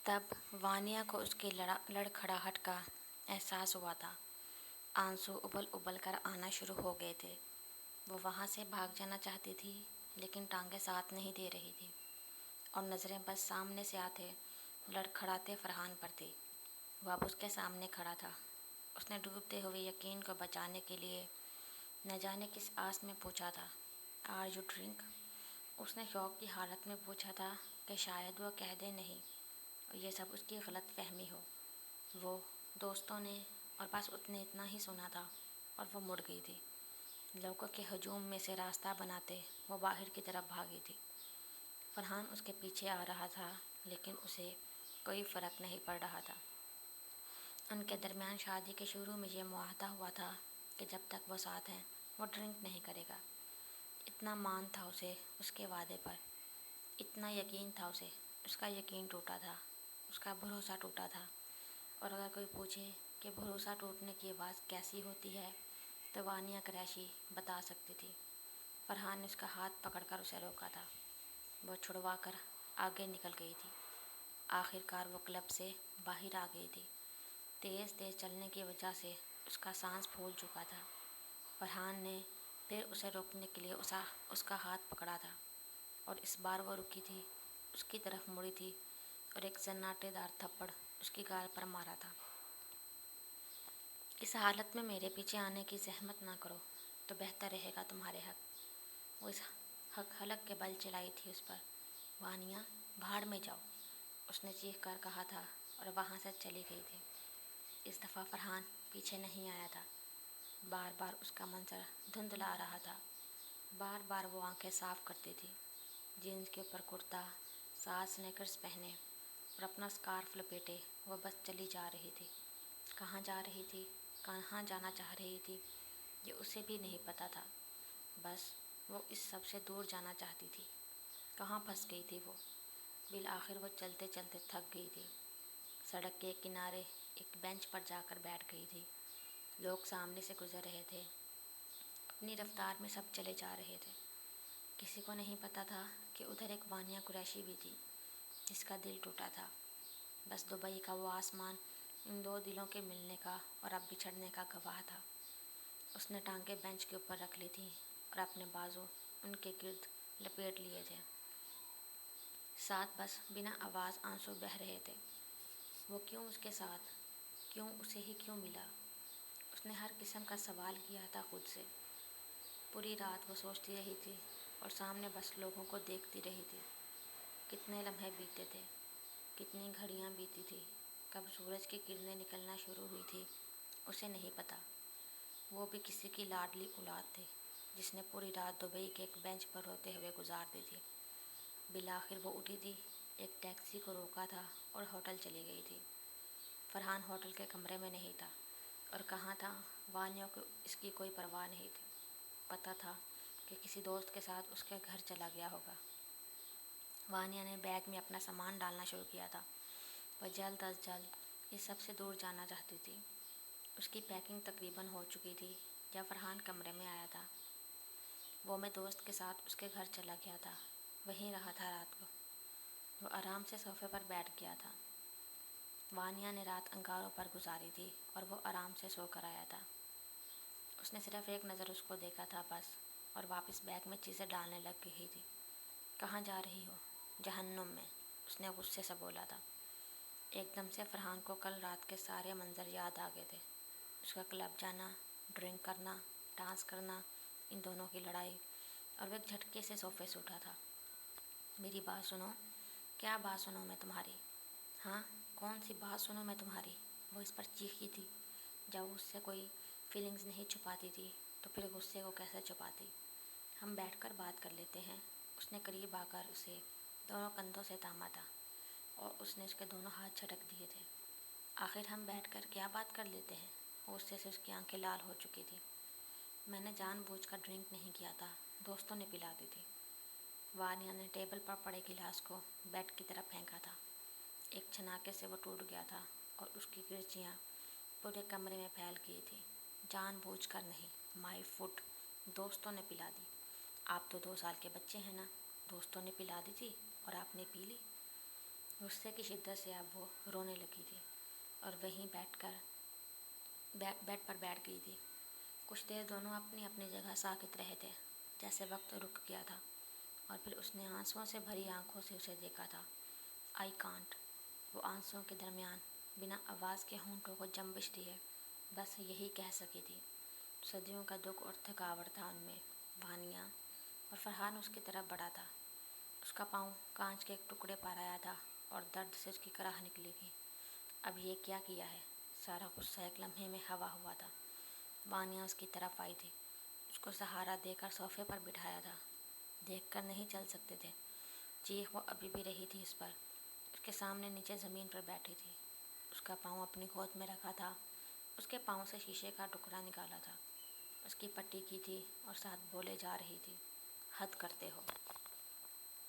تب وانیا کو اس کی لڑکھڑاہٹ کا احساس ہوا تھا۔ آنسو ابل ابل کر آنا شروع ہو گئے تھے۔ وہ وہاں سے بھاگ جانا چاہتی تھی لیکن ٹانگیں ساتھ نہیں دے رہی تھی اور نظریں بس سامنے سے آتے لڑکھڑاتے فرحان پر تھی۔ وہ اب اس کے سامنے کھڑا تھا۔ اس نے ڈوبتے ہوئے یقین کو بچانے کے لیے نہ جانے کس آس میں پوچھا تھا، آر یو ڈرنک؟ اس نے شوق کی حالت میں پوچھا تھا کہ شاید وہ کہہ دے نہیں اور یہ سب اس کی غلط فہمی ہو۔ وہ دوستوں نے اور بس اتنا ہی سنا تھا اور وہ مڑ گئی تھی۔ لوگوں کے ہجوم میں سے راستہ بناتے وہ باہر کی طرف بھاگی تھی۔ فرحان اس کے پیچھے آ رہا تھا لیکن اسے کوئی فرق نہیں پڑ رہا تھا۔ ان کے درمیان شادی کے شروع میں یہ معاہدہ ہوا تھا کہ جب تک وہ ساتھ ہیں وہ ڈرنک نہیں کرے گا۔ اتنا مان تھا اسے اس کے وعدے پر، اتنا یقین تھا اسے۔ اس کا یقین ٹوٹا تھا، اس کا بھروسہ ٹوٹا تھا، اور اگر کوئی پوچھے کہ بھروسہ ٹوٹنے کی آواز کیسی ہوتی ہے تو وانیا قریشی بتا سکتی تھی۔ فرحان نے اس کا ہاتھ پکڑ کر اسے روکا تھا۔ وہ چھڑوا کر آگے نکل گئی تھی۔ آخر کار وہ کلب سے باہر آ گئی تھی۔ تیز تیز چلنے کی وجہ سے اس کا سانس پھول چکا تھا۔ فرحان نے پھر اسے روکنے کے لیے اس کا ہاتھ پکڑا تھا اور اس بار وہ رکی تھی، اس کی طرف مڑی تھی اور ایک سناٹے دار تھپڑ اس کی گال پر مارا تھا۔ اس حالت میں میرے پیچھے آنے کی زحمت نہ کرو تو بہتر رہے گا تمہارے حق۔ وہ اس حلق کے بل چلائی تھی اس پر۔ وانیا بھاڑ میں جاؤ، اس نے چیخ کر کہا تھا اور وہاں سے چلی گئی تھی۔ اس دفعہ فرحان پیچھے نہیں آیا تھا۔ بار بار اس کا منظر دھندلا رہا تھا۔ بار بار وہ آنکھیں صاف کرتی تھی۔ جینس کے اوپر کرتا، ساتھ سنیکرز پہنے اور اپنا سکارف لپیٹے وہ بس چلی جا رہی تھی۔ کہاں جا رہی تھی، کہاں جانا چاہ رہی تھی، یہ اسے بھی نہیں پتہ تھا۔ بس وہ اس سب سے دور جانا چاہتی تھی۔ کہاں پھنس گئی تھی وہ؟ بالآخر وہ چلتے چلتے تھک گئی تھی۔ سڑک کے کنارے ایک بینچ پر جا کر بیٹھ گئی تھی۔ لوگ سامنے سے گزر رہے تھے، اپنی رفتار میں سب چلے جا رہے تھے۔ کسی کو نہیں پتہ تھا کہ ادھر ایک وانیا قریشی بھی تھی جس کا دل ٹوٹا تھا۔ بس دبئی کا وہ آسمان ان دو دلوں کے ملنے کا اور اب بچھڑنے کا گواہ تھا۔ اس نے ٹانگیں بینچ کے اوپر رکھ لی تھیں اور اپنے بازو ان کے گرد لپیٹ لیے تھے۔ ساتھ بس بنا آواز آنسو بہہ رہے تھے۔ وہ کیوں اس کے ساتھ، کیوں اسے ہی کیوں ملا؟ اس نے ہر قسم کا سوال کیا تھا خود سے۔ پوری رات وہ سوچتی رہی تھی اور سامنے بس لوگوں کو دیکھتی رہی تھی۔ کتنے لمحے بیتے تھے، کتنی گھڑیاں بیتی تھی، کب سورج کی کرنیں نکلنا شروع ہوئی تھی اسے نہیں پتہ۔ وہ بھی کسی کی لاڈلی اولاد تھی جس نے پوری رات دبئی کے ایک بینچ پر روتے ہوئے گزار دی تھی۔ بالآخر وہ اٹھی تھی، ایک ٹیکسی کو روکا تھا اور ہوٹل چلی گئی تھی۔ فرحان ہوٹل کے کمرے میں نہیں تھا، اور کہاں تھا وانیا کو اس کی کوئی پرواہ نہیں تھی۔ پتہ تھا کہ کسی دوست کے ساتھ اس کے گھر چلا گیا ہوگا۔ وانیا نے بیگ میں اپنا سامان ڈالنا شروع کیا تھا۔ وہ جلد از جلد اس سب سے دور جانا چاہتی تھی۔ اس کی پیکنگ تقریباً ہو چکی تھی جب فرحان کمرے میں آیا تھا۔ وہ میں دوست کے ساتھ اس کے گھر چلا گیا تھا، وہیں رہا تھا رات کو۔ وہ آرام سے صوفے پر بیٹھ گیا تھا۔ وانیا نے رات انگاروں پر گزاری تھی اور وہ آرام سے سو کر آیا تھا۔ اس نے صرف ایک نظر اس کو دیکھا تھا بس، اور واپس بیگ میں چیزیں ڈالنے لگ گئی تھی۔ کہاں جا رہی ہو؟ جہنم میں، اس نے غصے سے بولا تھا۔ ایک دم سے فرحان کو کل رات کے سارے منظر یاد آ گئے تھے۔ اس کا کلب جانا، ڈرنک کرنا، ڈانس کرنا، ان دونوں کی لڑائی، اور وہ ایک جھٹکے سے صوفے سے اٹھا تھا۔ میری بات سنو۔ کیا بات سنوں میں تمہاری؟ ہاں، کون سی بات سنوں میں تمہاری؟ وہ اس پر چیخی تھی۔ جب اس سے کوئی فیلنگز نہیں چھپاتی تھی تو پھر غصے کو کیسے چھپاتی؟ ہم بیٹھ کر بات کر لیتے ہیں۔ اس نے قریب آ کر اسے دونوں کندھوں سے تھاما تھا اور اس نے اس کے دونوں ہاتھ جھٹک دیے تھے۔ آخر ہم بیٹھ کر کیا بات کر لیتے ہیں؟ غصے سے اس کی آنکھیں لال ہو چکی تھیں۔ میں نے جان بوجھ کر ڈرنک نہیں کیا تھا، دوستوں نے پلا دی تھی۔ وانیا نے ٹیبل پر پڑے گلاس کو بیڈ کی طرف پھینکا تھا۔ ایک چھناکے سے وہ ٹوٹ گیا تھا اور اس کی کرچیاں پورے کمرے میں پھیل گئی تھی۔ جان بوجھ کر نہیں، مائی فوڈ، دوستوں نے پلا دی۔ آپ تو 2 سال کے بچے ہیں نا، دوستوں نے پلا دی تھی اور آپ نے پی لی۔ غصے کی شدت سے اب وہ رونے لگی تھی اور وہیں بیڈ پر بیٹھ گئی تھی۔ کچھ دیر دونوں اپنی اپنی جگہ ساکت رہے تھے، جیسے وقت رک گیا تھا، اور پھر اس نے آنسوؤں سے بھری آنکھوں سے اسے دیکھا تھا۔ آئی کانٹ، وہ آنسوؤں کے درمیان بنا آواز کے ہونٹوں کو جنبش دیے بس یہی کہہ سکی تھی۔ صدیوں کا دکھ اور تھکاوٹ تھا ان میں۔ وانیا اور فرحان اس کی طرف بڑھا تھا۔ اس کا پاؤں کانچ کے ایک ٹکڑے پر آیا تھا اور درد سے اس کی کراہ نکلی تھی۔ اب یہ کیا کیا ہے؟ سارا غصہ ایک لمحے میں ہوا ہوا تھا۔ وانیا اس کی طرف آئی تھی، اس کو سہارا دے کر صوفے پر بٹھایا تھا۔ دیکھ کر نہیں چل سکتے تھے، چیخ وہ ابھی بھی رہی تھی اس پر۔ اس کے سامنے نیچے زمین پر بیٹھی تھی، اس کا پاؤں اپنی گود میں رکھا تھا۔ اس کے پاؤں سے شیشے کا ٹکڑا نکالا تھا، اس کی پٹی کی تھی اور ساتھ بولے جا رہی تھی، حد کرتے ہو۔